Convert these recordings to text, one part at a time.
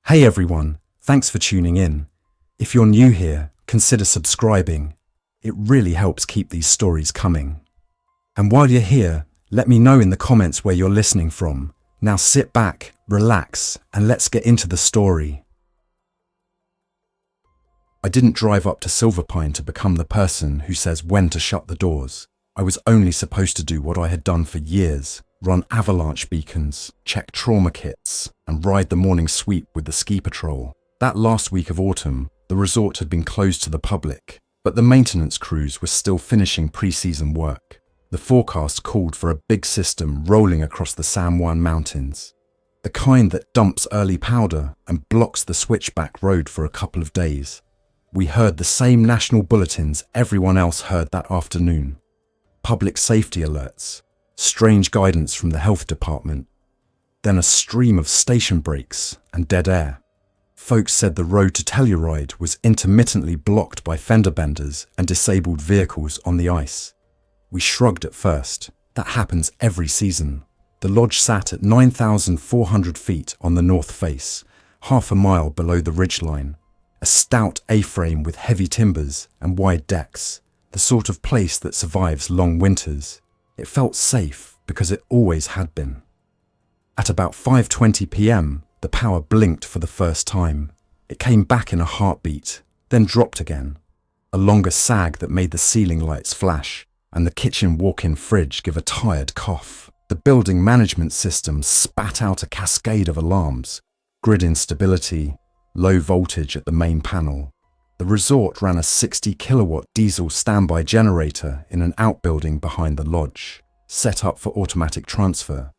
Hey everyone, thanks for tuning in. If you're new here, consider subscribing. It really helps keep these stories coming. And while you're here, let me know in the comments where you're listening from. Now sit back, relax, and let's get into the story. I didn't drive up to Silverpine to become the person who says when to shut the doors. I was only supposed to do what I had done for years: run avalanche beacons, check trauma kits, and ride the morning sweep with the ski patrol. That last week of autumn, the resort had been closed to the public, but the maintenance crews were still finishing pre-season work. The forecast called for a big system rolling across the San Juan Mountains, the kind that dumps early powder and blocks the switchback road for a couple of days. We heard the same national bulletins everyone else heard that afternoon. Public safety alerts, strange guidance from the health department, then a stream of station breaks and dead air. Folks said the road to Telluride was intermittently blocked by fender benders and disabled vehicles on the ice. We shrugged at first. That happens every season. The lodge sat at 9,400 feet on the north face, half a mile below the ridgeline. A stout A-frame with heavy timbers and wide decks, the sort of place that survives long winters. It felt safe because it always had been. At about 5:20 p.m, the power blinked for the first time. It came back in a heartbeat, then dropped again. A longer sag that made the ceiling lights flash and the kitchen walk-in fridge give a tired cough. The building management system spat out a cascade of alarms: grid instability, low voltage at the main panel. The resort ran a 60-kilowatt diesel standby generator in an outbuilding behind the lodge, set up for automatic transfer.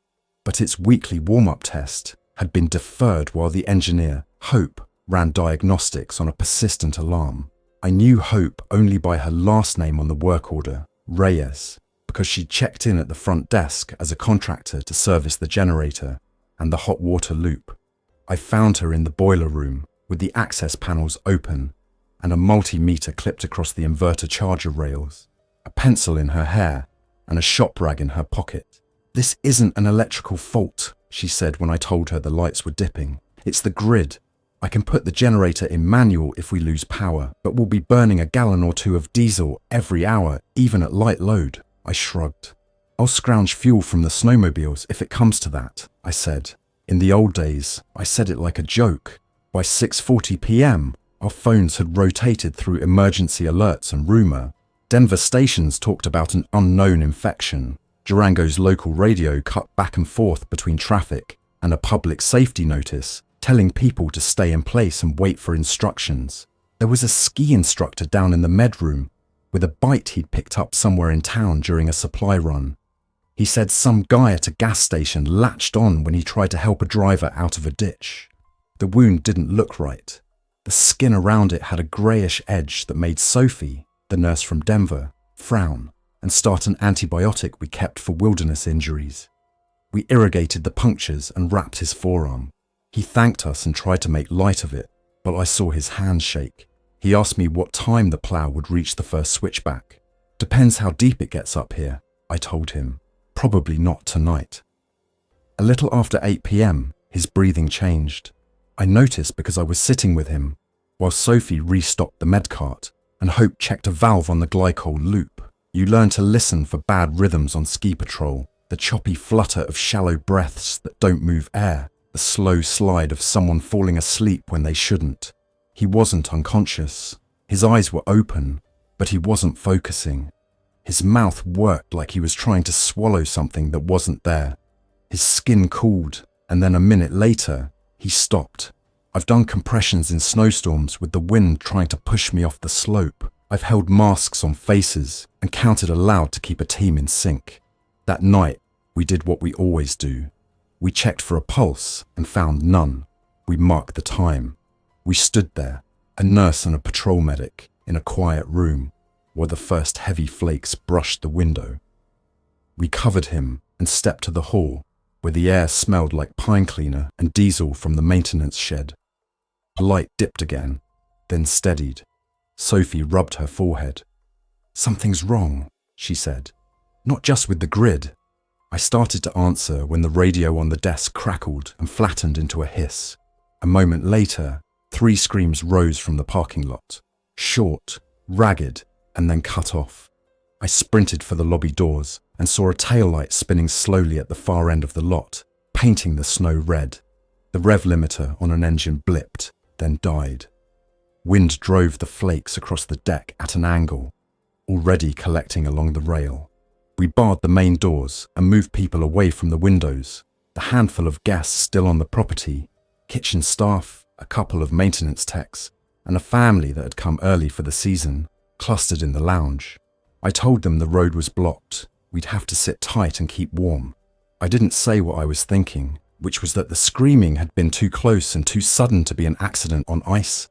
But its weekly warm-up test had been deferred while the engineer, Hope, ran diagnostics on a persistent alarm. I knew Hope only by her last name on the work order, Reyes, because she'd checked in at the front desk as a contractor to service the generator and the hot water loop. I found her in the boiler room with the access panels open and a multimeter clipped across the inverter charger rails, a pencil in her hair and a shop rag in her pocket. "This isn't an electrical fault," she said when I told her the lights were dipping. "It's the grid. I can put the generator in manual if we lose power, but we'll be burning a gallon or two of diesel every hour, even at light load." I shrugged. "I'll scrounge fuel from the snowmobiles if it comes to that," I said. In the old days, I said it like a joke. By 6:40 p.m, our phones had rotated through emergency alerts and rumor. Denver stations talked about an unknown infection. Durango's local radio cut back and forth between traffic and a public safety notice telling people to stay in place and wait for instructions. There was a ski instructor down in the med room with a bite he'd picked up somewhere in town during a supply run. He said some guy at a gas station latched on when he tried to help a driver out of a ditch. The wound didn't look right. The skin around it had a greyish edge that made Sophie, the nurse from Denver, frown and start an antibiotic we kept for wilderness injuries. We irrigated the punctures and wrapped his forearm. He thanked us and tried to make light of it, but I saw his hand shake. He asked me what time the plough would reach the first switchback. "Depends how deep it gets up here," I told him. "Probably not tonight." A little after 8 p.m, his breathing changed. I noticed because I was sitting with him while Sophie restocked the med cart and Hope checked a valve on the glycol loop. You learn to listen for bad rhythms on ski patrol, the choppy flutter of shallow breaths that don't move air, the slow slide of someone falling asleep when they shouldn't. He wasn't unconscious. His eyes were open, but he wasn't focusing. His mouth worked like he was trying to swallow something that wasn't there. His skin cooled, and then a minute later, he stopped. I've done compressions in snowstorms with the wind trying to push me off the slope. I've held masks on faces and counted aloud to keep a team in sync. That night, we did what we always do. We checked for a pulse and found none. We marked the time. We stood there, a nurse and a patrol medic, in a quiet room, where the first heavy flakes brushed the window. We covered him and stepped to the hall, where the air smelled like pine cleaner and diesel from the maintenance shed. The light dipped again, then steadied. Sophie rubbed her forehead. "Something's wrong," she said. "Not just with the grid." I started to answer when the radio on the desk crackled and flattened into a hiss. A moment later, 3 screams rose from the parking lot. Short, ragged, and then cut off. I sprinted for the lobby doors and saw a taillight spinning slowly at the far end of the lot, painting the snow red. The rev limiter on an engine blipped, then died. Wind drove the flakes across the deck at an angle, already collecting along the rail. We barred the main doors and moved people away from the windows. The handful of guests still on the property, kitchen staff, a couple of maintenance techs, and a family that had come early for the season, clustered in the lounge. I told them the road was blocked. We'd have to sit tight and keep warm. I didn't say what I was thinking, which was that the screaming had been too close and too sudden to be an accident on ice.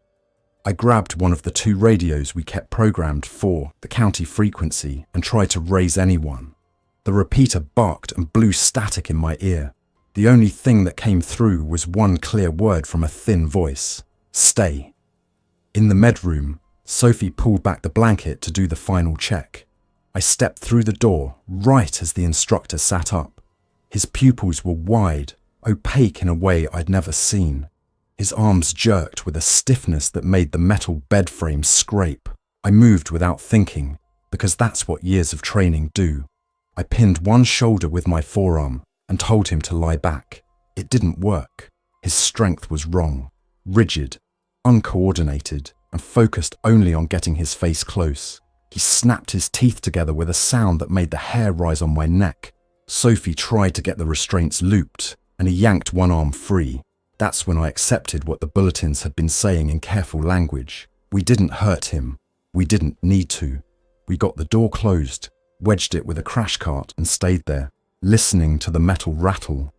I grabbed one of the 2 radios we kept programmed for the county frequency and tried to raise anyone. The repeater barked and blew static in my ear. The only thing that came through was one clear word from a thin voice: stay. In the med room, Sophie pulled back the blanket to do the final check. I stepped through the door right as the instructor sat up. His pupils were wide, opaque in a way I'd never seen. His arms jerked with a stiffness that made the metal bed frame scrape. I moved without thinking, because that's what years of training do. I pinned one shoulder with my forearm and told him to lie back. It didn't work. His strength was wrong, rigid, uncoordinated, and focused only on getting his face close. He snapped his teeth together with a sound that made the hair rise on my neck. Sophie tried to get the restraints looped, and he yanked one arm free. That's when I accepted what the bulletins had been saying in careful language. We didn't hurt him. We didn't need to. We got the door closed, wedged it with a crash cart and stayed there, listening to the metal rattle.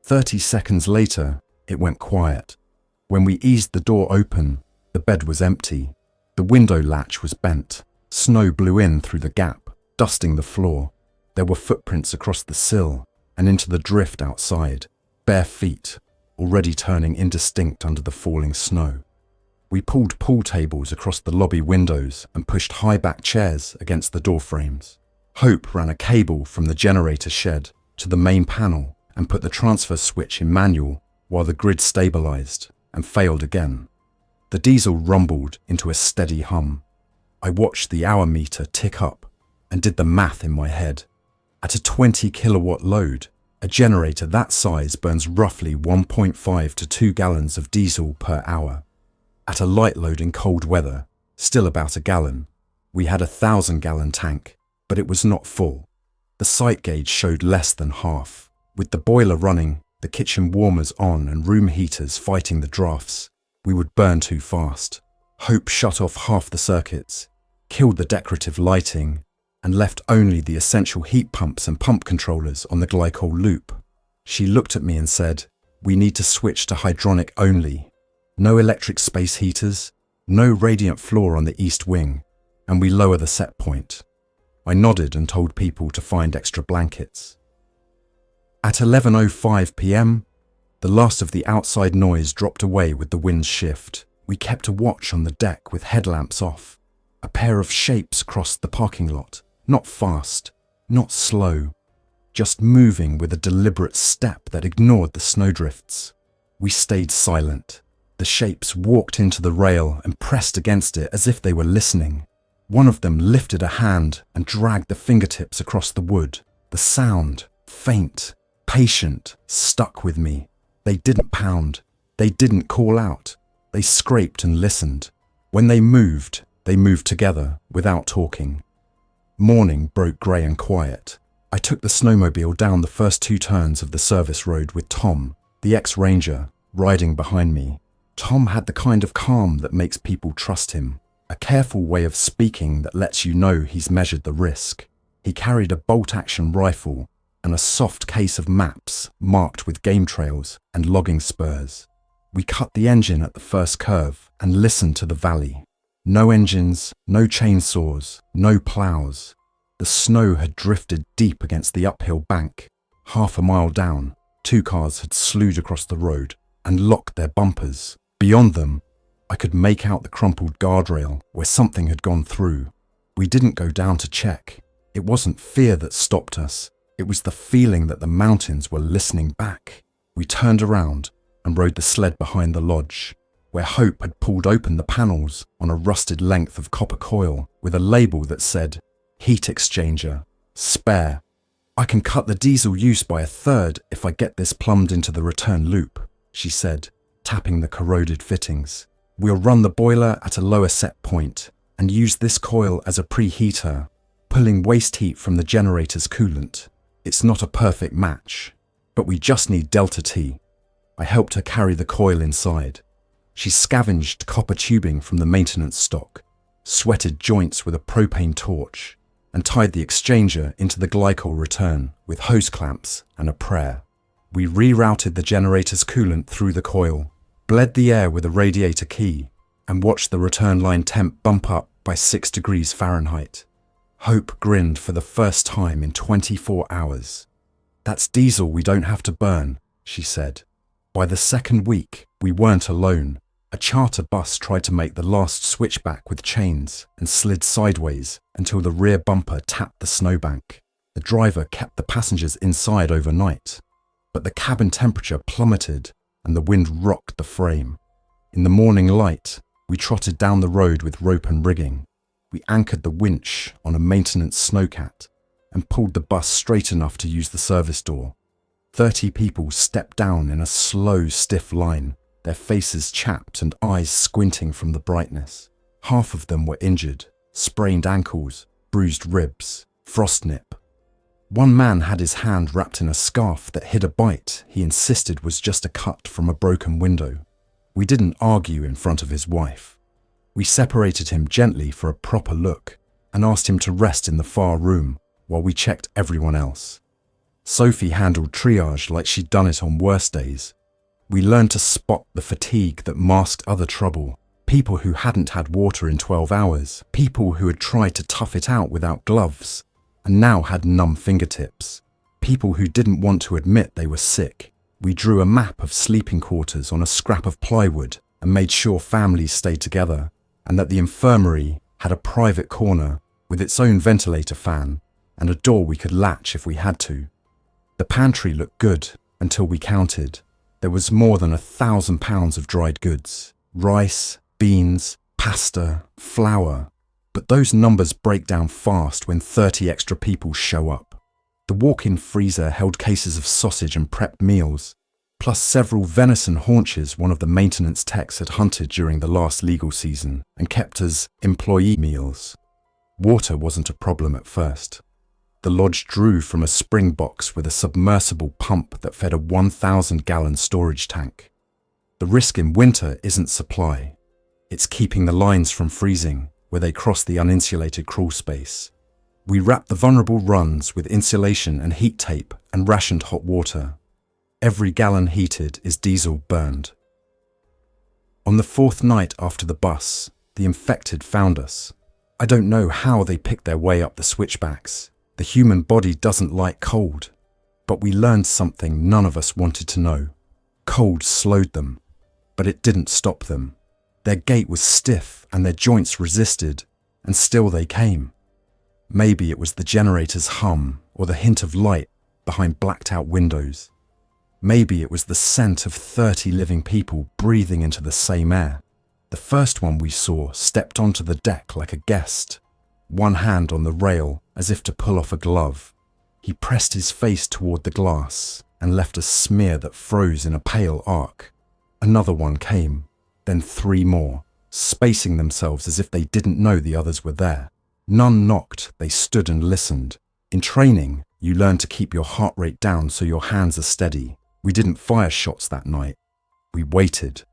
30 seconds later, it went quiet. When we eased the door open, the bed was empty. The window latch was bent. Snow blew in through the gap, dusting the floor. There were footprints across the sill and into the drift outside. Bare feet, already turning indistinct under the falling snow. We pulled pool tables across the lobby windows and pushed high-back chairs against the door frames. Hope ran a cable from the generator shed to the main panel and put the transfer switch in manual while the grid stabilized and failed again. The diesel rumbled into a steady hum. I watched the hour meter tick up and did the math in my head. At a 20 kilowatt load, a generator that size burns roughly 1.5 to 2 gallons of diesel per hour. At a light load in cold weather, still about a gallon. We had a 1,000-gallon tank, but it was not full. The sight gauge showed less than half. With the boiler running, the kitchen warmers on and room heaters fighting the drafts, we would burn too fast. Hope shut off half the circuits, killed the decorative lighting, and left only the essential heat pumps and pump controllers on the glycol loop. She looked at me and said, "We need to switch to hydronic only. No electric space heaters, no radiant floor on the east wing, and we lower the set point." I nodded and told people to find extra blankets. At 11:05 p.m, the last of the outside noise dropped away with the wind's shift. We kept a watch on the deck with headlamps off. A pair of shapes crossed the parking lot. Not fast, not slow, just moving with a deliberate step that ignored the snowdrifts. We stayed silent. The shapes walked into the rail and pressed against it as if they were listening. One of them lifted a hand and dragged the fingertips across the wood. The sound, faint, patient, stuck with me. They didn't pound. They didn't call out. They scraped and listened. When they moved together without talking. Morning broke grey and quiet. I took the snowmobile down the first 2 turns of the service road with Tom, the ex-ranger, riding behind me. Tom had the kind of calm that makes people trust him, a careful way of speaking that lets you know he's measured the risk. He carried a bolt-action rifle and a soft case of maps marked with game trails and logging spurs. We cut the engine at the first curve and listened to the valley. No engines, no chainsaws, no ploughs. The snow had drifted deep against the uphill bank. Half a mile down, 2 cars had slewed across the road and locked their bumpers. Beyond them, I could make out the crumpled guardrail where something had gone through. We didn't go down to check. It wasn't fear that stopped us. It was the feeling that the mountains were listening back. We turned around, and rode the sled behind the lodge, where Hope had pulled open the panels on a rusted length of copper coil with a label that said, "Heat exchanger, spare. I can cut the diesel use by a third if I get this plumbed into the return loop," she said, tapping the corroded fittings. "We'll run the boiler at a lower set point and use this coil as a preheater, pulling waste heat from the generator's coolant. It's not a perfect match, but we just need delta T." I helped her carry the coil inside. She scavenged copper tubing from the maintenance stock, sweated joints with a propane torch, and tied the exchanger into the glycol return with hose clamps and a prayer. We rerouted the generator's coolant through the coil, bled the air with a radiator key, and watched the return line temp bump up by 6 degrees Fahrenheit. Hope grinned for the first time in 24 hours. "That's diesel we don't have to burn," she said. By the second week, we weren't alone. A charter bus tried to make the last switchback with chains and slid sideways until the rear bumper tapped the snowbank. The driver kept the passengers inside overnight, but the cabin temperature plummeted and the wind rocked the frame. In the morning light, we trotted down the road with rope and rigging. We anchored the winch on a maintenance snowcat and pulled the bus straight enough to use the service door. 30 people stepped down in a slow, stiff line, their faces chapped and eyes squinting from the brightness. Half of them were injured, sprained ankles, bruised ribs, frostnip. One man had his hand wrapped in a scarf that hid a bite he insisted was just a cut from a broken window. We didn't argue in front of his wife. We separated him gently for a proper look and asked him to rest in the far room while we checked everyone else. Sophie handled triage like she'd done it on worse days. We learned to spot the fatigue that masked other trouble. People who hadn't had water in 12 hours, people who had tried to tough it out without gloves and now had numb fingertips, people who didn't want to admit they were sick. We drew a map of sleeping quarters on a scrap of plywood and made sure families stayed together and that the infirmary had a private corner with its own ventilator fan and a door we could latch if we had to. The pantry looked good until we counted. There was more than 1,000 pounds of dried goods, rice, beans, pasta, flour. But those numbers break down fast when 30 extra people show up. The walk-in freezer held cases of sausage and prepped meals, plus several venison haunches one of the maintenance techs had hunted during the last legal season and kept as employee meals. Water wasn't a problem at first. The lodge drew from a spring box with a submersible pump that fed a 1,000-gallon storage tank. The risk in winter isn't supply. It's keeping the lines from freezing where they cross the uninsulated crawl space. We wrapped the vulnerable runs with insulation and heat tape and rationed hot water. Every gallon heated is diesel burned. On the 4th night after the bus, the infected found us. I don't know how they picked their way up the switchbacks. The human body doesn't like cold, but we learned something none of us wanted to know. Cold slowed them, but it didn't stop them. Their gait was stiff and their joints resisted, and still they came. Maybe it was the generator's hum or the hint of light behind blacked-out windows. Maybe it was the scent of 30 living people breathing into the same air. The first one we saw stepped onto the deck like a guest, one hand on the rail as if to pull off a glove. He pressed his face toward the glass and left a smear that froze in a pale arc. Another one came, then 3 more, spacing themselves as if they didn't know the others were there. None knocked, they stood and listened. In training, you learn to keep your heart rate down so your hands are steady. We didn't fire shots that night. We waited.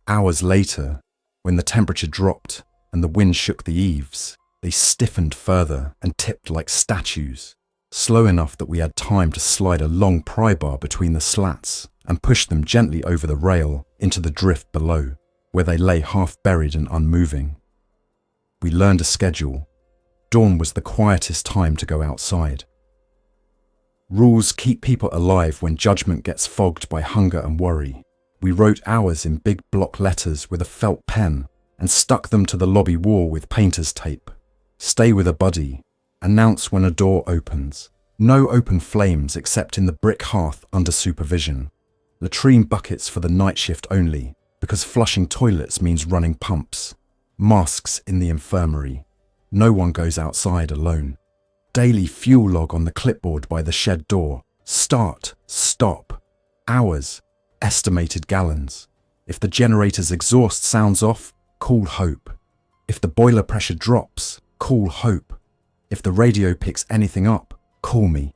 Hours later, when the temperature dropped and the wind shook the eaves, they stiffened further and tipped like statues, slow enough that we had time to slide a long pry bar between the slats and push them gently over the rail into the drift below, where they lay half buried and unmoving. We learned a schedule. Dawn was the quietest time to go outside. Rules keep people alive when judgment gets fogged by hunger and worry. We wrote hours in big block letters with a felt pen and stuck them to the lobby wall with painter's tape. Stay with a buddy. Announce when a door opens. No open flames except in the brick hearth under supervision. latrine buckets for the night shift only, because flushing toilets means running pumps. Masks in the infirmary. No one goes outside alone. Daily fuel log on the clipboard by the shed door. Start, stop. Hours, estimated gallons. If the generator's exhaust sounds off, call Hope. If the boiler pressure drops, call Hope. If the radio picks anything up, call me.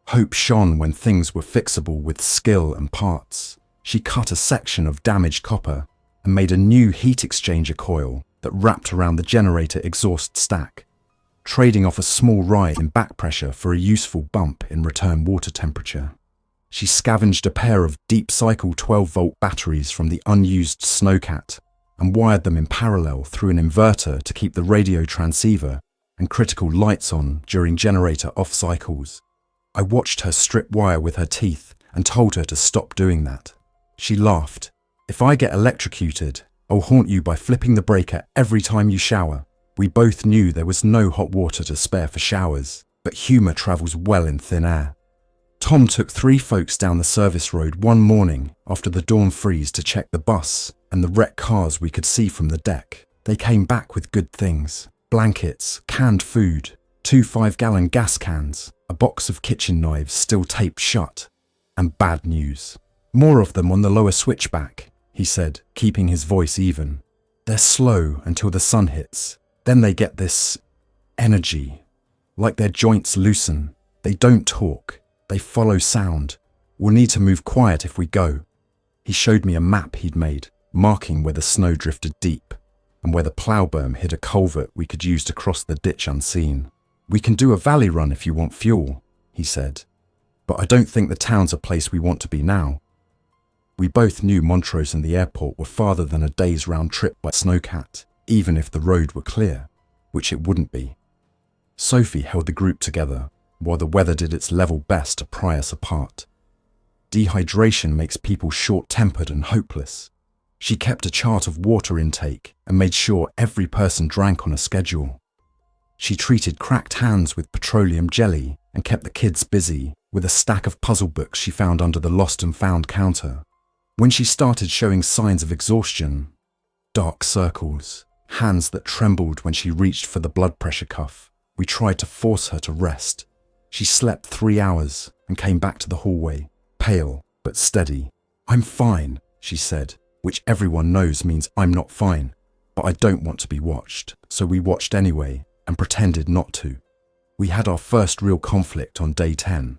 Hope shone when things were fixable with skill and parts. She cut a section of damaged copper and made a new heat exchanger coil that wrapped around the generator exhaust stack, trading off a small rise in back pressure for a useful bump in return water temperature. She scavenged a pair of deep cycle 12-volt batteries from the unused snowcat and wired them in parallel through an inverter to keep the radio transceiver and critical lights on during generator off cycles. I watched her strip wire with her teeth and told her to stop doing that. She laughed. If I get electrocuted, I'll haunt you by flipping the breaker every time you shower. We both knew there was no hot water to spare for showers, but humour travels well in thin air. Tom took 3 folks down the service road one morning after the dawn freeze to check the bus and the wrecked cars we could see from the deck. They came back with good things: blankets, canned food, 2 5-gallon gas cans, a box of kitchen knives still taped shut, and bad news. More of them on the lower switchback, he said, keeping his voice even. They're slow until the sun hits. Then they get this energy, like their joints loosen. They don't talk. They follow sound. We'll need to move quiet if we go. He showed me a map he'd made, marking where the snow drifted deep and where the plough berm hid a culvert we could use to cross the ditch unseen. We can do a valley run if you want fuel, he said, but I don't think the town's a place we want to be now. We both knew Montrose and the airport were farther than a day's round trip by snowcat, even if the road were clear, which it wouldn't be. Sophie held the group together, while the weather did its level best to pry us apart. Dehydration makes people short-tempered and hopeless. She kept a chart of water intake and made sure every person drank on a schedule. She treated cracked hands with petroleum jelly and kept the kids busy with a stack of puzzle books she found under the lost and found counter. When she started showing signs of exhaustion, dark circles, hands that trembled when she reached for the blood pressure cuff, we tried to force her to rest. She slept 3 hours and came back to the hallway, pale but steady. I'm fine, she said, which everyone knows means I'm not fine, but I don't want to be watched, so we watched anyway and pretended not to. We had our first real conflict on day 10.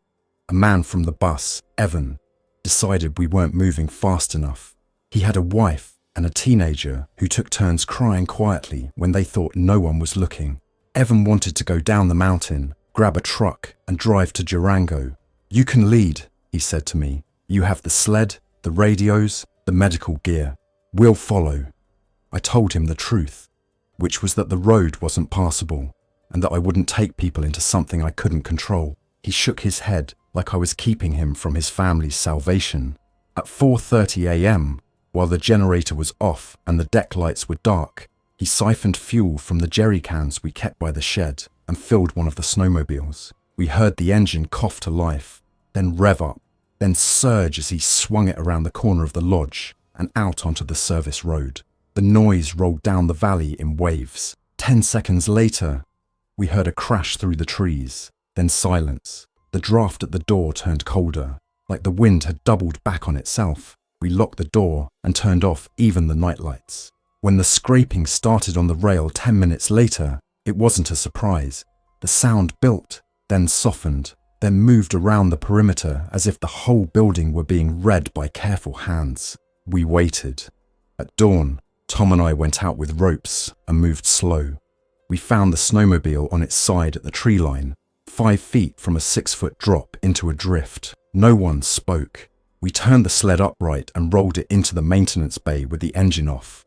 A man from the bus, Evan, decided we weren't moving fast enough. He had a wife and a teenager who took turns crying quietly when they thought no one was looking. Evan wanted to go down the mountain, grab a truck and drive to Durango. You can lead, he said to me. You have the sled, the radios, the medical gear. We'll follow. I told him the truth, which was that the road wasn't passable and that I wouldn't take people into something I couldn't control. He shook his head like I was keeping him from his family's salvation. At 4:30 a.m., while the generator was off and the deck lights were dark, he siphoned fuel from the jerry cans we kept by the shed and filled one of the snowmobiles. We heard the engine cough to life, then rev up, then surge as he swung it around the corner of the lodge and out onto the service road. The noise rolled down the valley in waves. 10 seconds later, we heard a crash through the trees, then silence. The draft at the door turned colder, like the wind had doubled back on itself. We locked the door and turned off even the nightlights. When the scraping started on the rail 10 minutes later, it wasn't a surprise. The sound built, then softened, then moved around the perimeter as if the whole building were being read by careful hands. We waited. At dawn, Tom and I went out with ropes and moved slow. We found the snowmobile on its side at the tree line, 5 feet from a 6-foot drop into a drift. No one spoke. We turned the sled upright and rolled it into the maintenance bay with the engine off.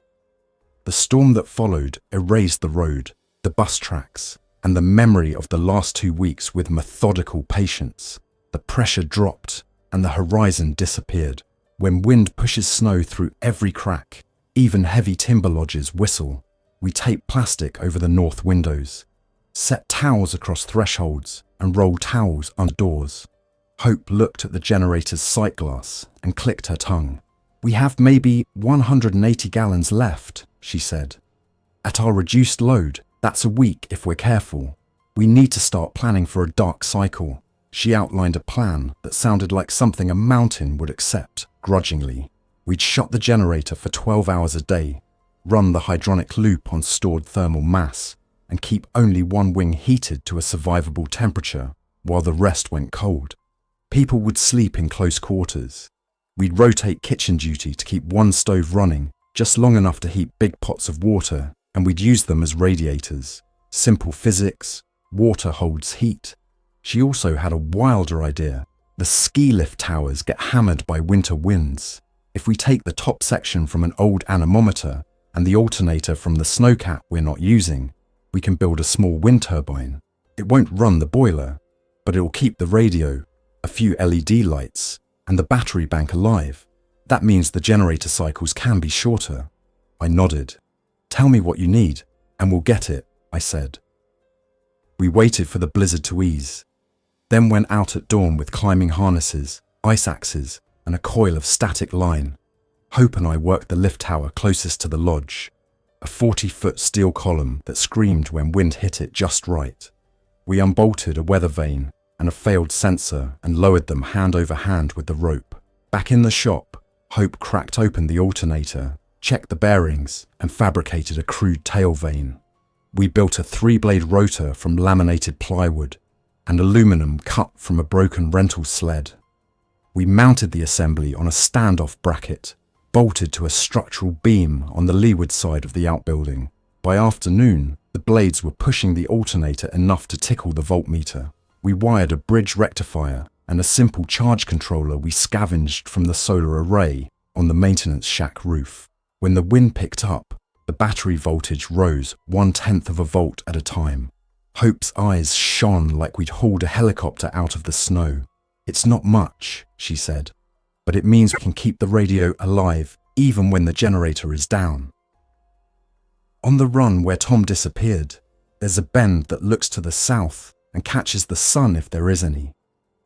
The storm that followed erased the road, the bus tracks, and the memory of the last 2 weeks with methodical patience. The pressure dropped and the horizon disappeared. When wind pushes snow through every crack, even heavy timber lodges whistle. We tape plastic over the north windows, set towels across thresholds, and roll towels under doors. Hope looked at the generator's sight glass and clicked her tongue. "We have maybe 180 gallons left," she said. "At our reduced load, that's a week if we're careful. We need to start planning for a dark cycle." She outlined a plan that sounded like something a mountain would accept grudgingly. We'd shut the generator for 12 hours a day, run the hydronic loop on stored thermal mass, and keep only one wing heated to a survivable temperature while the rest went cold. People would sleep in close quarters. We'd rotate kitchen duty to keep one stove running just long enough to heat big pots of water, and we'd use them as radiators. Simple physics, water holds heat. She also had a wilder idea. The ski lift towers get hammered by winter winds. If we take the top section from an old anemometer and the alternator from the snowcat we're not using, we can build a small wind turbine. It won't run the boiler, but it will keep the radio, a few LED lights, and the battery bank alive. That means the generator cycles can be shorter. I nodded. "Tell me what you need, and we'll get it," I said. We waited for the blizzard to ease, then went out at dawn with climbing harnesses, ice axes, and a coil of static line. Hope and I worked the lift tower closest to the lodge, a 40-foot steel column that screamed when wind hit it just right. We unbolted a weather vane and a failed sensor and lowered them hand over hand with the rope. Back in the shop, Hope cracked open the alternator, checked the bearings, and fabricated a crude tail vane. We built a 3-blade rotor from laminated plywood and aluminum cut from a broken rental sled. We mounted the assembly on a standoff bracket, bolted to a structural beam on the leeward side of the outbuilding. By afternoon, the blades were pushing the alternator enough to tickle the voltmeter. We wired a bridge rectifier and a simple charge controller we scavenged from the solar array on the maintenance shack roof. When the wind picked up, the battery voltage rose 1/10 of a volt at a time. Hope's eyes shone like we'd hauled a helicopter out of the snow. "It's not much," she said, "but it means we can keep the radio alive even when the generator is down." On the run where Tom disappeared, there's a bend that looks to the south and catches the sun if there is any.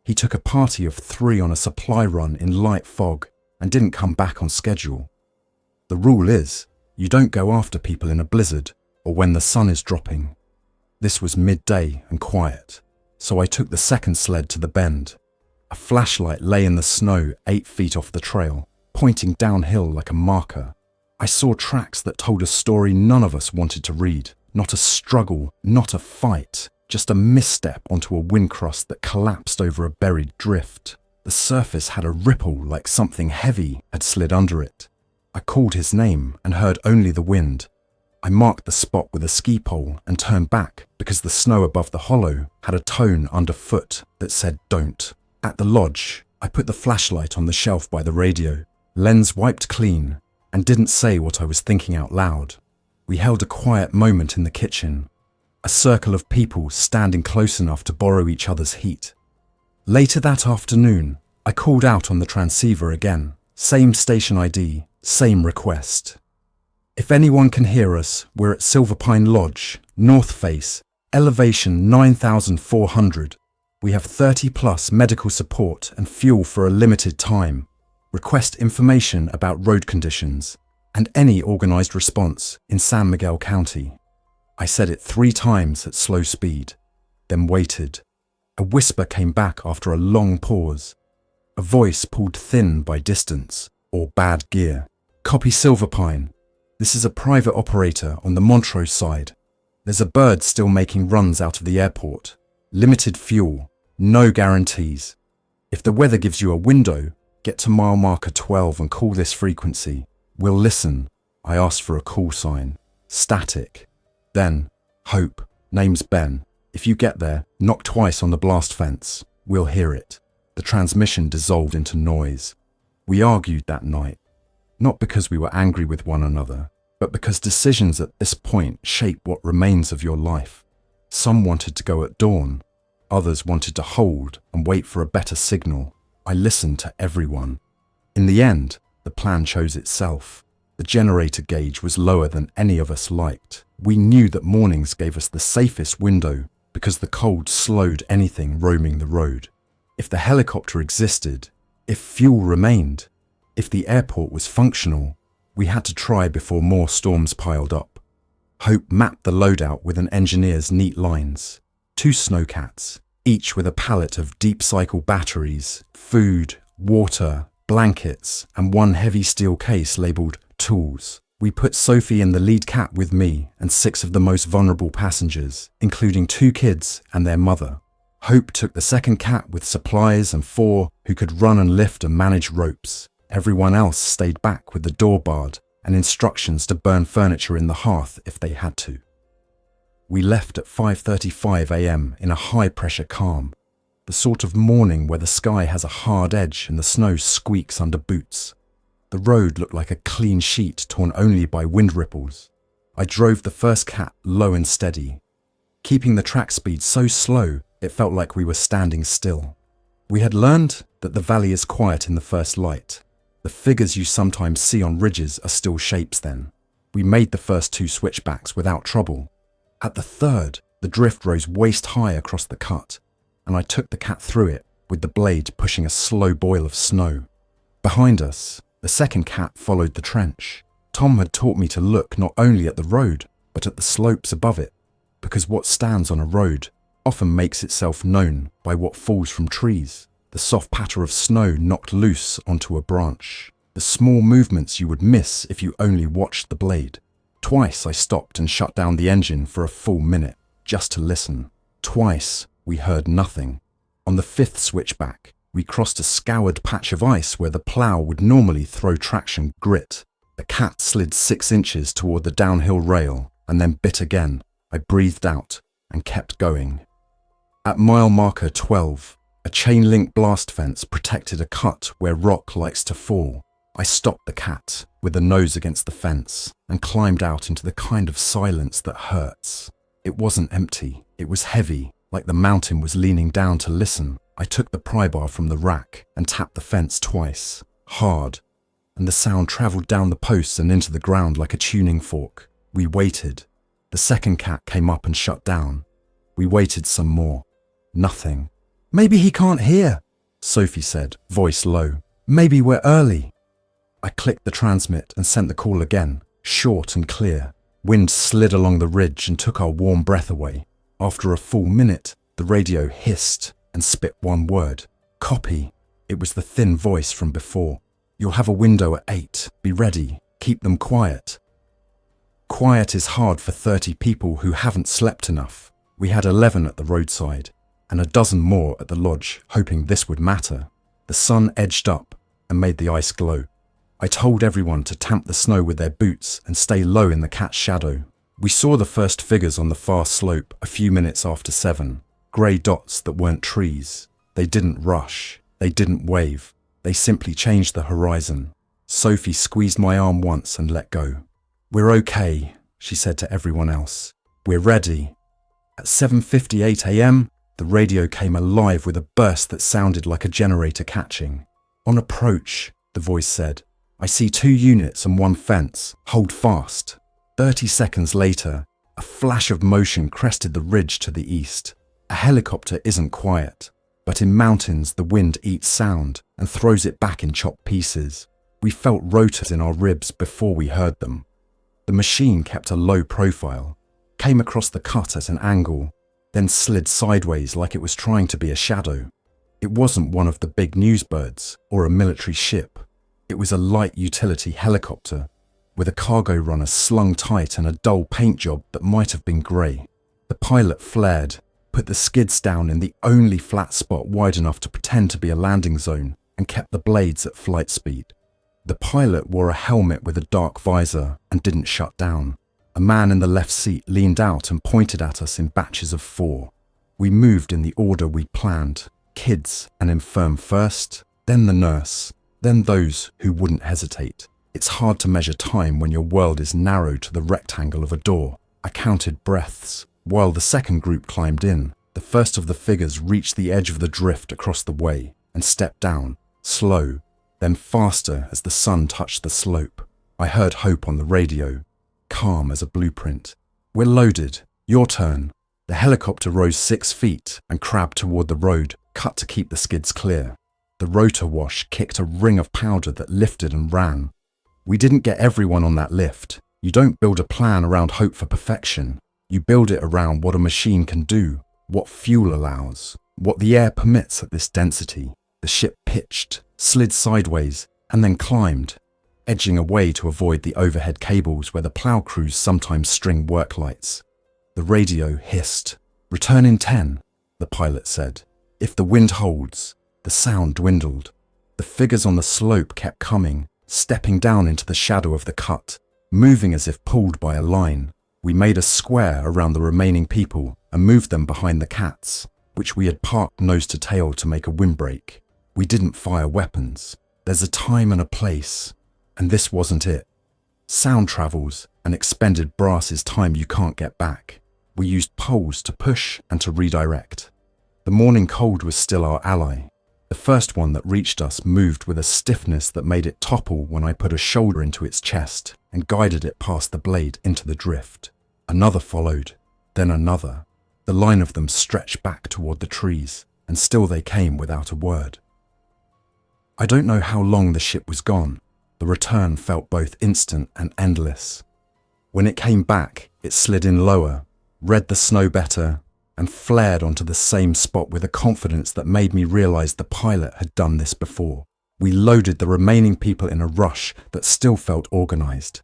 He took a party of 3 on a supply run in light fog and didn't come back on schedule. The rule is, you don't go after people in a blizzard or when the sun is dropping. This was midday and quiet, so I took the second sled to the bend. A flashlight lay in the snow 8 feet off the trail, pointing downhill like a marker. I saw tracks that told a story none of us wanted to read. Not a struggle, not a fight, just a misstep onto a wind crust that collapsed over a buried drift. The surface had a ripple like something heavy had slid under it. I called his name and heard only the wind. I marked the spot with a ski pole and turned back because the snow above the hollow had a tone underfoot that said don't. At the lodge, I put the flashlight on the shelf by the radio, lens wiped clean, and didn't say what I was thinking out loud. We held a quiet moment in the kitchen, a circle of people standing close enough to borrow each other's heat. Later that afternoon, I called out on the transceiver again. Same station ID, same request. "If anyone can hear us, we're at Silverpine Lodge, North Face, elevation 9,400. We have 30+ medical support and fuel for a limited time. Request information about road conditions and any organised response in San Miguel County." I said it 3 times at slow speed, then waited. A whisper came back after a long pause. A voice pulled thin by distance or bad gear. "Copy Silverpine. This is a private operator on the Montrose side. There's a bird still making runs out of the airport. Limited fuel, no guarantees. If the weather gives you a window, get to mile marker 12 and call this frequency. We'll listen." I asked for a call sign. Static. Then, "Hope, name's Ben. If you get there, knock twice on the blast fence. We'll hear it." The transmission dissolved into noise. We argued that night, not because we were angry with one another, but because decisions at this point shape what remains of your life. Some wanted to go at dawn. Others wanted to hold and wait for a better signal. I listened to everyone. In the end, the plan chose itself. The generator gauge was lower than any of us liked. We knew that mornings gave us the safest window because the cold slowed anything roaming the road. If the helicopter existed, if fuel remained, if the airport was functional, we had to try before more storms piled up. Hope mapped the loadout with an engineer's neat lines. 2 snowcats, each with a pallet of deep cycle batteries, food, water, blankets, and 1 heavy steel case labelled tools. We put Sophie in the lead cat with me and 6 of the most vulnerable passengers, including 2 kids and their mother. Hope took the second cat with supplies and 4 who could run and lift and manage ropes. Everyone else stayed back with the door barred and instructions to burn furniture in the hearth if they had to. We left at 5:35 a.m. in a high-pressure calm, the sort of morning where the sky has a hard edge and the snow squeaks under boots. The road looked like a clean sheet torn only by wind ripples. I drove the first cat low and steady, keeping the track speed so slow it felt like we were standing still. We had learned that the valley is quiet in the first light. The figures you sometimes see on ridges are still shapes then. We made the first 2 switchbacks without trouble. At the third, the drift rose waist-high across the cut, and I took the cat through it with the blade pushing a slow boil of snow. Behind us, the second cat followed the trench. Tom had taught me to look not only at the road, but at the slopes above it, because what stands on a road often makes itself known by what falls from trees. The soft patter of snow knocked loose onto a branch. The small movements you would miss if you only watched the blade. Twice I stopped and shut down the engine for a full minute, just to listen. Twice we heard nothing. On the 5th switchback, we crossed a scoured patch of ice where the plough would normally throw traction grit. The cat slid 6 inches toward the downhill rail and then bit again. I breathed out and kept going. At mile marker 12, a chain-link blast fence protected a cut where rock likes to fall. I stopped the cat with the nose against the fence and climbed out into the kind of silence that hurts. It wasn't empty. It was heavy, like the mountain was leaning down to listen. I took the pry bar from the rack and tapped the fence twice, hard, and the sound travelled down the posts and into the ground like a tuning fork. We waited. The second cat came up and shut down. We waited some more. Nothing. "Maybe he can't hear," Sophie said, voice low. "Maybe we're early." I clicked the transmit and sent the call again, short and clear. Wind slid along the ridge and took our warm breath away. After a full minute, the radio hissed and spit 1 word. "Copy." It was the thin voice from before. "You'll have a window at 8. Be ready. Keep them quiet." Quiet is hard for 30 people who haven't slept enough. We had 11 at the roadside and a dozen more at the lodge, hoping this would matter. The sun edged up and made the ice glow. I told everyone to tamp the snow with their boots and stay low in the cat's shadow. We saw the first figures on the far slope a few minutes after 7, grey dots that weren't trees. They didn't rush, they didn't wave, they simply changed the horizon. Sophie squeezed my arm once and let go. "We're okay," she said to everyone else. "We're ready." At 7:58 a.m, the radio came alive with a burst that sounded like a generator catching. "On approach," the voice said. "I see 2 units and 1 fence. Hold fast." 30 seconds later, a flash of motion crested the ridge to the east. A helicopter isn't quiet, but in mountains the wind eats sound and throws it back in chopped pieces. We felt rotors in our ribs before we heard them. The machine kept a low profile, came across the cut at an angle, then slid sideways like it was trying to be a shadow. It wasn't one of the big newsbirds or a military ship. It was a light utility helicopter with a cargo runner slung tight and a dull paint job that might have been grey. The pilot flared, put the skids down in the only flat spot wide enough to pretend to be a landing zone, and kept the blades at flight speed. The pilot wore a helmet with a dark visor and didn't shut down. A man in the left seat leaned out and pointed at us in batches of 4. We moved in the order we planned. Kids and infirm first, then the nurse, then those who wouldn't hesitate. It's hard to measure time when your world is narrow to the rectangle of a door. I counted breaths. While the second group climbed in, the first of the figures reached the edge of the drift across the way and stepped down, slow, then faster as the sun touched the slope. I heard Hope on the radio, calm as a blueprint. "We're loaded. Your turn." The helicopter rose 6 feet and crabbed toward the road, cut to keep the skids clear. The rotor wash kicked a ring of powder that lifted and ran. We didn't get everyone on that lift. You don't build a plan around hope for perfection. You build it around what a machine can do, what fuel allows, what the air permits at this density. The ship pitched, slid sideways, and then climbed, edging away to avoid the overhead cables where the plow crews sometimes string work lights. The radio hissed. "Return in 10, the pilot said. If the wind holds." The sound dwindled. The figures on the slope kept coming, stepping down into the shadow of the cut, moving as if pulled by a line. We made a square around the remaining people and moved them behind the cats, which we had parked nose to tail to make a windbreak. We didn't fire weapons. There's a time and a place, and this wasn't it. Sound travels, and expended brass is time you can't get back. We used poles to push and to redirect. The morning cold was still our ally. The first one that reached us moved with a stiffness that made it topple when I put a shoulder into its chest and guided it past the blade into the drift. Another followed, then another. The line of them stretched back toward the trees, and still they came without a word. I don't know how long the ship was gone. The return felt both instant and endless. When it came back, it slid in lower, read the snow better, and flared onto the same spot with a confidence that made me realize the pilot had done this before. We loaded the remaining people in a rush that still felt organized.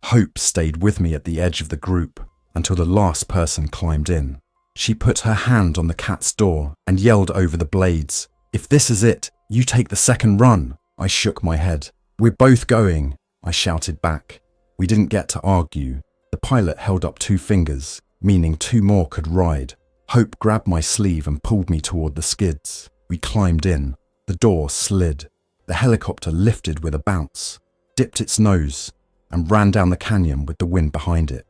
Hope stayed with me at the edge of the group until the last person climbed in. She put her hand on the cat's door and yelled over the blades, "If this is it, you take the second run." I shook my head. "We're both going," I shouted back. We didn't get to argue. The pilot held up 2 fingers, meaning 2 more could ride. Hope grabbed my sleeve and pulled me toward the skids. We climbed in. The door slid. The helicopter lifted with a bounce, dipped its nose, and ran down the canyon with the wind behind it.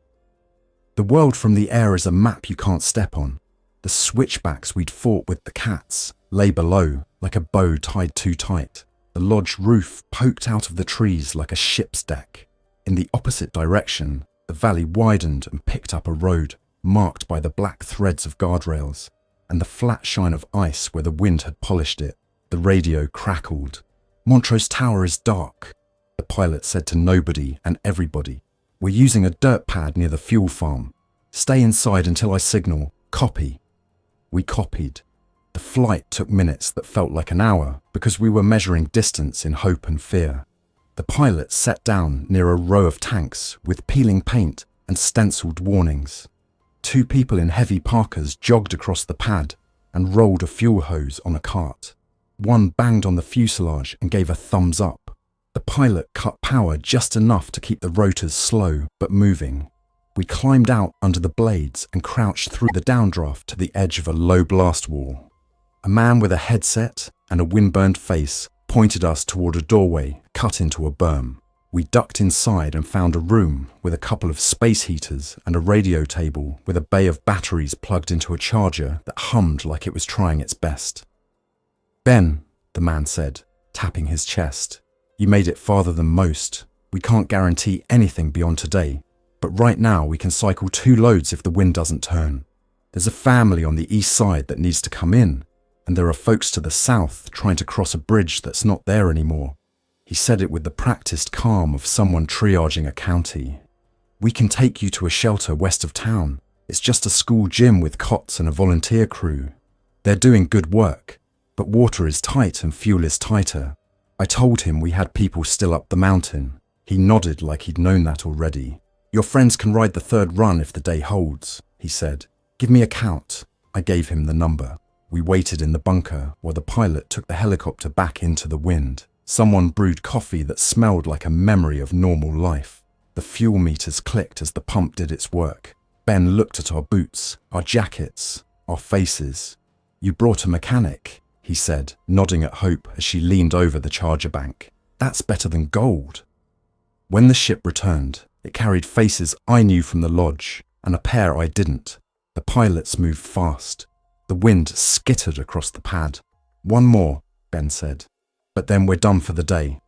The world from the air is a map you can't step on. The switchbacks we'd fought with the cats lay below, like a bow tied too tight. The lodge roof poked out of the trees like a ship's deck. In the opposite direction, the valley widened and picked up a road, marked by the black threads of guardrails, and the flat shine of ice where the wind had polished it. The radio crackled. "Montrose Tower is dark," the pilot said to nobody and everybody. "We're using a dirt pad near the fuel farm. Stay inside until I signal. Copy." We copied. The flight took minutes that felt like an hour because we were measuring distance in hope and fear. The pilot sat down near a row of tanks with peeling paint and stenciled warnings. 2 people in heavy parkas jogged across the pad and rolled a fuel hose on a cart. One banged on the fuselage and gave a thumbs up. The pilot cut power just enough to keep the rotors slow but moving. We climbed out under the blades and crouched through the downdraft to the edge of a low blast wall. A man with a headset and a windburned face pointed us toward a doorway cut into a berm. We ducked inside and found a room with a couple of space heaters and a radio table with a bay of batteries plugged into a charger that hummed like it was trying its best. "Ben," the man said, tapping his chest, "you made it farther than most. We can't guarantee anything beyond today, but right now we can cycle 2 loads if the wind doesn't turn. There's a family on the east side that needs to come in, and there are folks to the south trying to cross a bridge that's not there anymore." He said it with the practiced calm of someone triaging a county. "We can take you to a shelter west of town. It's just a school gym with cots and a volunteer crew. They're doing good work, but water is tight and fuel is tighter." I told him we had people still up the mountain. He nodded like he'd known that already. "Your friends can ride the 3rd run if the day holds," he said. "Give me a count." I gave him the number. We waited in the bunker while the pilot took the helicopter back into the wind. Someone brewed coffee that smelled like a memory of normal life. The fuel meters clicked as the pump did its work. Ben looked at our boots, our jackets, our faces. "You brought a mechanic," he said, nodding at Hope as she leaned over the charger bank. "That's better than gold." When the ship returned, it carried faces I knew from the lodge and a pair I didn't. The pilots moved fast. The wind skittered across the pad. "One more," Ben said. "But then we're done for the day."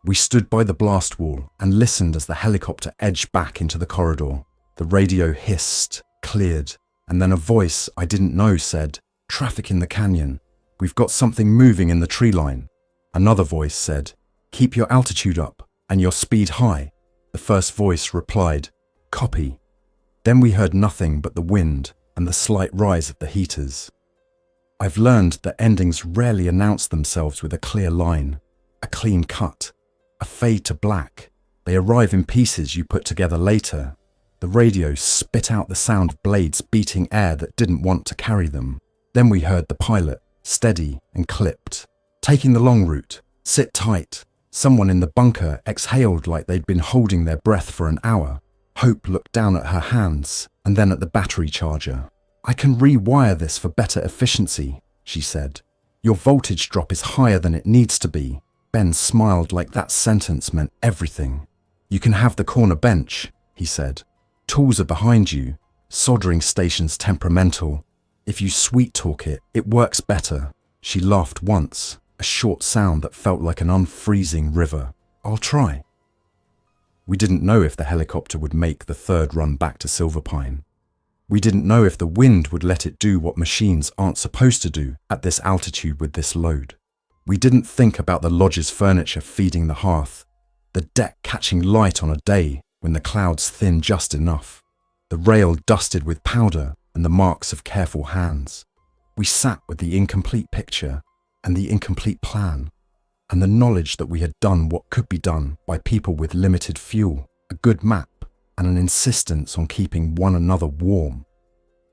We stood by the blast wall and listened as the helicopter edged back into the corridor. The radio hissed, cleared, and then a voice I didn't know said, "Traffic in the canyon." "We've got something moving in the tree line." Another voice said, "Keep your altitude up and your speed high." The first voice replied, "Copy." Then we heard nothing but the wind and the slight rise of the heaters. I've learned that endings rarely announce themselves with a clear line, a clean cut, a fade to black. They arrive in pieces you put together later. The radio spit out the sound of blades beating air that didn't want to carry them. Then we heard the pilot, steady and clipped. "Taking the long route. Sit tight." Someone in the bunker exhaled like they'd been holding their breath for an hour. Hope looked down at her hands and then at the battery charger. "I can rewire this for better efficiency," she said. "Your voltage drop is higher than it needs to be." Ben smiled like that sentence meant everything. "You can have the corner bench," he said. "Tools are behind you. Soldering station's temperamental. If you sweet talk it, it works better." She laughed once, a short sound that felt like an unfreezing river. "I'll try." We didn't know if the helicopter would make the third run back to Silverpine. We didn't know if the wind would let it do what machines aren't supposed to do at this altitude with this load. We didn't think about the lodge's furniture feeding the hearth, the deck catching light on a day when the clouds thin just enough, the rail dusted with powder and the marks of careful hands. We sat with the incomplete picture and the incomplete plan, and the knowledge that we had done what could be done by people with limited fuel, a good map, and an insistence on keeping one another warm.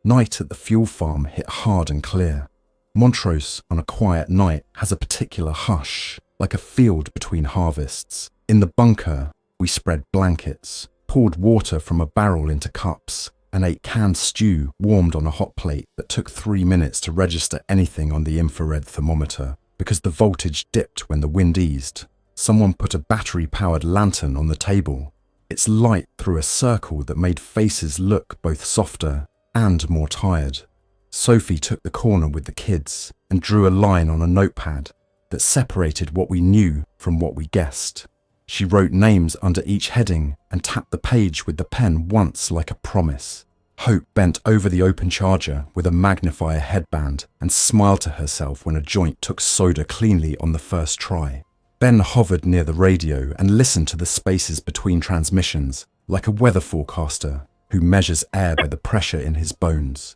Night at the fuel farm hit hard and clear. Montrose on a quiet night has a particular hush, like a field between harvests. In the bunker, we spread blankets, poured water from a barrel into cups, and ate canned stew warmed on a hot plate that took 3 minutes to register anything on the infrared thermometer, because the voltage dipped when the wind eased. Someone put a battery-powered lantern on the table. Its light threw a circle that made faces look both softer and more tired. Sophie took the corner with the kids and drew a line on a notepad that separated what we knew from what we guessed. She wrote names under each heading and tapped the page with the pen once like a promise. Hope bent over the open charger with a magnifier headband and smiled to herself when a joint took soda cleanly on the first try. Ben hovered near the radio and listened to the spaces between transmissions, like a weather forecaster who measures air by the pressure in his bones.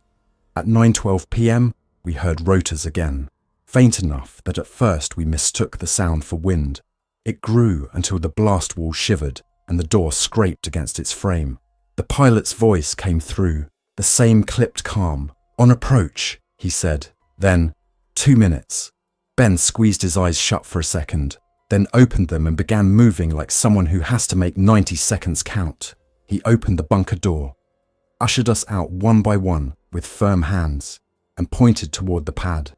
At 9:12 p.m, we heard rotors again, faint enough that at first we mistook the sound for wind. It grew until the blast wall shivered and the door scraped against its frame. The pilot's voice came through, the same clipped calm. "On approach," he said. Then, 2 minutes. Ben squeezed his eyes shut for a second, then opened them and began moving like someone who has to make 90 seconds count. He opened the bunker door, ushered us out one by one with firm hands, and pointed toward the pad.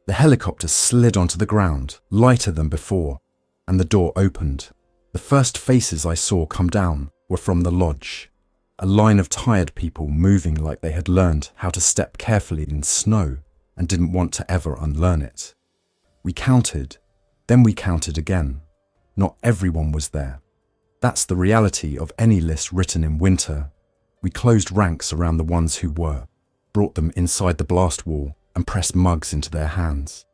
The helicopter slid onto the ground, lighter than before, and the door opened. The first faces I saw come down were from the lodge, a line of tired people moving like they had learned how to step carefully in snow and didn't want to ever unlearn it. We counted, then we counted again. Not everyone was there. That's the reality of any list written in winter. We closed ranks around the ones who were, brought them inside the blast wall and pressed mugs into their hands.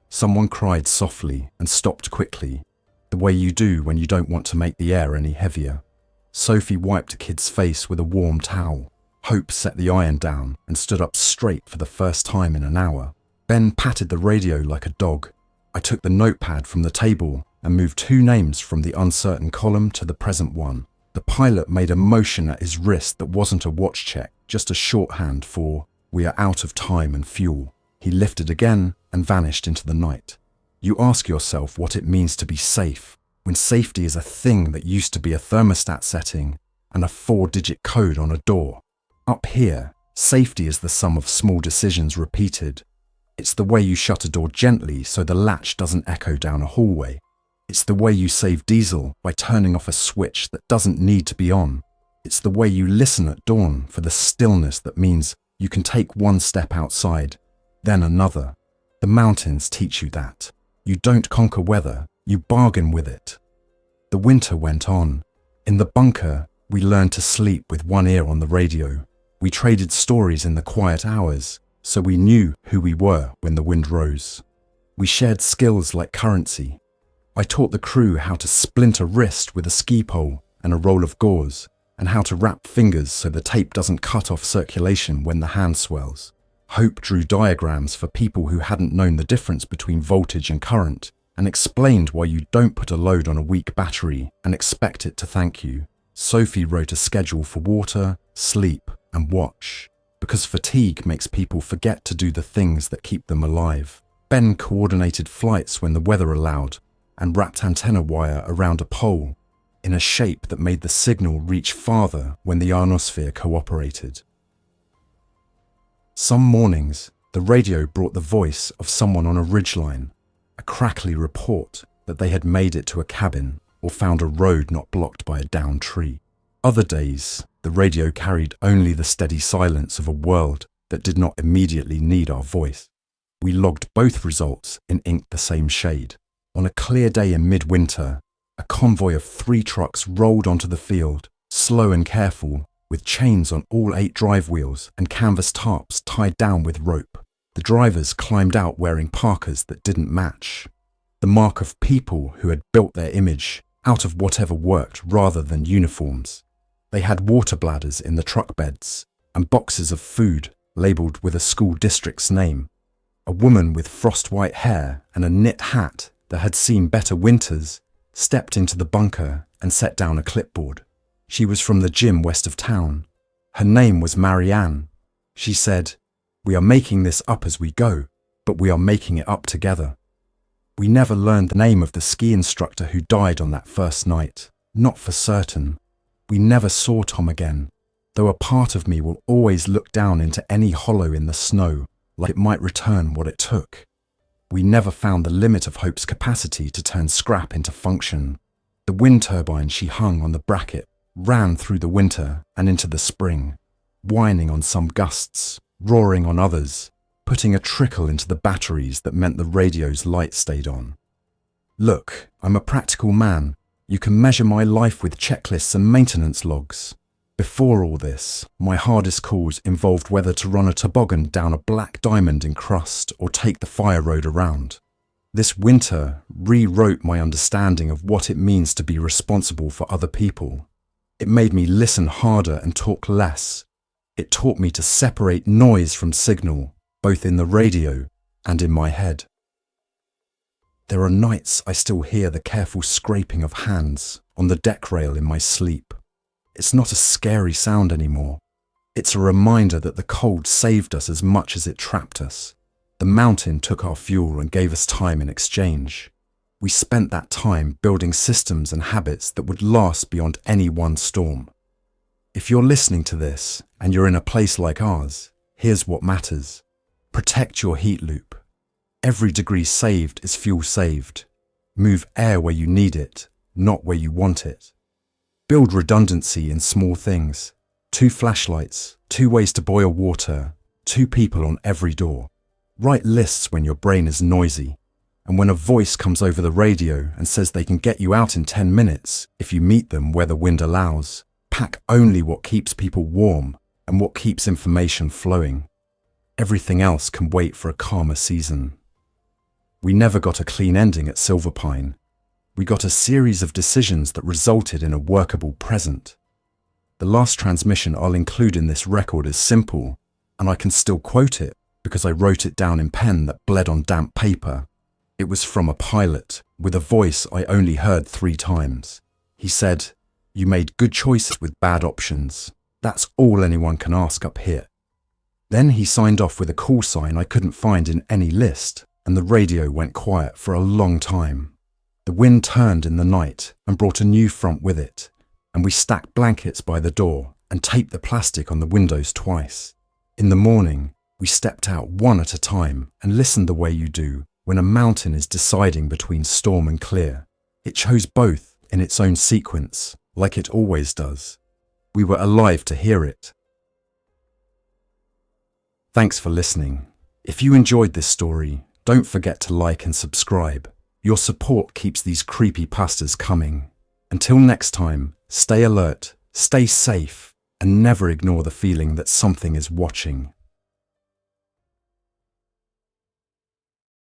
Someone cried softly and stopped quickly, the way you do when you don't want to make the air any heavier. Sophie wiped a kid's face with a warm towel. Hope set the iron down and stood up straight for the first time in an hour. Ben patted the radio like a dog. I took the notepad from the table and moved 2 names from the uncertain column to the present one. The pilot made a motion at his wrist that wasn't a watch check, just a shorthand for, "We are out of time and fuel." He lifted again and vanished into the night. You ask yourself what it means to be safe, when safety is a thing that used to be a thermostat setting and a 4-digit code on a door. Up here, safety is the sum of small decisions repeated. It's the way you shut a door gently so the latch doesn't echo down a hallway. It's the way you save diesel by turning off a switch that doesn't need to be on. It's the way you listen at dawn for the stillness that means you can take one step outside, then another. The mountains teach you that. You don't conquer weather, you bargain with it. The winter went on. In the bunker, we learned to sleep with one ear on the radio. We traded stories in the quiet hours, so we knew who we were when the wind rose. We shared skills like currency. I taught the crew how to splint a wrist with a ski pole and a roll of gauze, and how to wrap fingers so the tape doesn't cut off circulation when the hand swells. Hope drew diagrams for people who hadn't known the difference between voltage and current, and explained why you don't put a load on a weak battery and expect it to thank you. Sophie wrote a schedule for water, sleep, and watch, because fatigue makes people forget to do the things that keep them alive. Ben coordinated flights when the weather allowed, and wrapped antenna wire around a pole in a shape that made the signal reach farther when the ionosphere cooperated. Some mornings, the radio brought the voice of someone on a ridgeline, a crackly report that they had made it to a cabin or found a road not blocked by a downed tree. Other days, the radio carried only the steady silence of a world that did not immediately need our voice. We logged both results in ink the same shade. On a clear day in midwinter, a convoy of 3 trucks rolled onto the field, slow and careful, with chains on all 8 drive wheels and canvas tarps tied down with rope. The drivers climbed out wearing parkas that didn't match, the mark of people who had built their image out of whatever worked rather than uniforms. They had water bladders in the truck beds and boxes of food labelled with a school district's name. A woman with frost-white hair and a knit hat that had seen better winters stepped into the bunker and set down a clipboard. She was from the gym west of town. Her name was Marianne. She said, "We are making this up as we go, but we are making it up together." We never learned the name of the ski instructor who died on that first night, not for certain. We never saw Tom again, though a part of me will always look down into any hollow in the snow, like it might return what it took. We never found the limit of Hope's capacity to turn scrap into function. The wind turbine she hung on the bracket ran through the winter and into the spring, whining on some gusts, roaring on others, putting a trickle into the batteries that meant the radio's light stayed on. Look, I'm a practical man. You can measure my life with checklists and maintenance logs. Before all this, my hardest calls involved whether to run a toboggan down a black diamond in crust or take the fire road around. This winter rewrote my understanding of what it means to be responsible for other people. It made me listen harder and talk less. It taught me to separate noise from signal, both in the radio and in my head. There are nights I still hear the careful scraping of hands on the deck rail in my sleep. It's not a scary sound anymore. It's a reminder that the cold saved us as much as it trapped us. The mountain took our fuel and gave us time in exchange. We spent that time building systems and habits that would last beyond any one storm. If you're listening to this and you're in a place like ours, here's what matters. Protect your heat loop. Every degree saved is fuel saved. Move air where you need it, not where you want it. Build redundancy in small things. 2 flashlights, 2 ways to boil water, 2 people on every door. Write lists when your brain is noisy. And when a voice comes over the radio and says they can get you out in 10 minutes if you meet them where the wind allows, pack only what keeps people warm and what keeps information flowing. Everything else can wait for a calmer season. We never got a clean ending at Silverpine. We got a series of decisions that resulted in a workable present. The last transmission I'll include in this record is simple, and I can still quote it because I wrote it down in pen that bled on damp paper. It was from a pilot with a voice I only heard 3 times. He said, "You made good choices with bad options. That's all anyone can ask up here." Then he signed off with a call sign I couldn't find in any list, and the radio went quiet for a long time. The wind turned in the night and brought a new front with it, and we stacked blankets by the door and taped the plastic on the windows twice. In the morning, we stepped out one at a time and listened the way you do when a mountain is deciding between storm and clear. It chose both in its own sequence, like it always does. We were alive to hear it. Thanks for listening. If you enjoyed this story, don't forget to like and subscribe. Your support keeps these creepypastas coming. Until next time, stay alert, stay safe, and never ignore the feeling that something is watching.